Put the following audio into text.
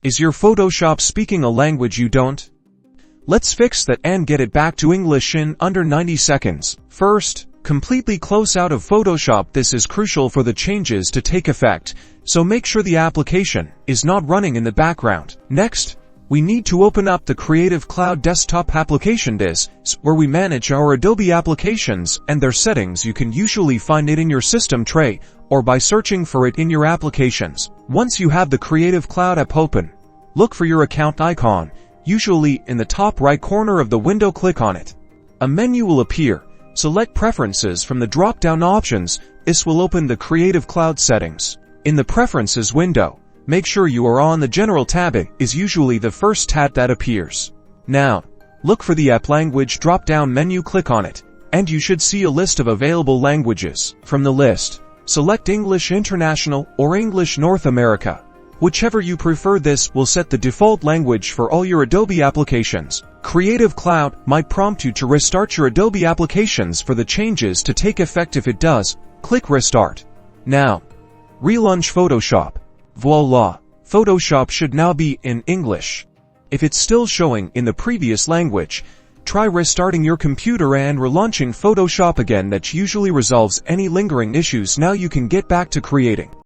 Is your Photoshop speaking a language you don't? Let's fix that and get it back to English in under 90 seconds. First, completely close out of Photoshop. This is crucial for the changes to take effect, so make sure the application is not running in the background. Next, we need to open up the Creative Cloud desktop application. This is where we manage our Adobe applications and their settings. You can usually find it in your system tray or by searching for it in your applications. Once you have the Creative Cloud app open, look for your account icon, usually in the top right corner of the window. Click on it. A menu will appear. Select Preferences from the drop-down options. This will open the Creative Cloud settings. In the Preferences window, make sure you are on the General tab. It is usually the first tab that appears. Now, look for the App Language drop-down menu. Click on it, and you should see a list of available languages. From the list, select English International or English North America. Whichever you prefer. This will set the default language for all your Adobe applications. Creative Cloud might prompt you to restart your Adobe applications for the changes to take effect. If it does, click Restart. Now, relaunch Photoshop. Voila! Photoshop should now be in English. If it's still showing in the previous language, try restarting your computer and relaunching Photoshop again. That usually resolves any lingering issues. Now you can get back to creating.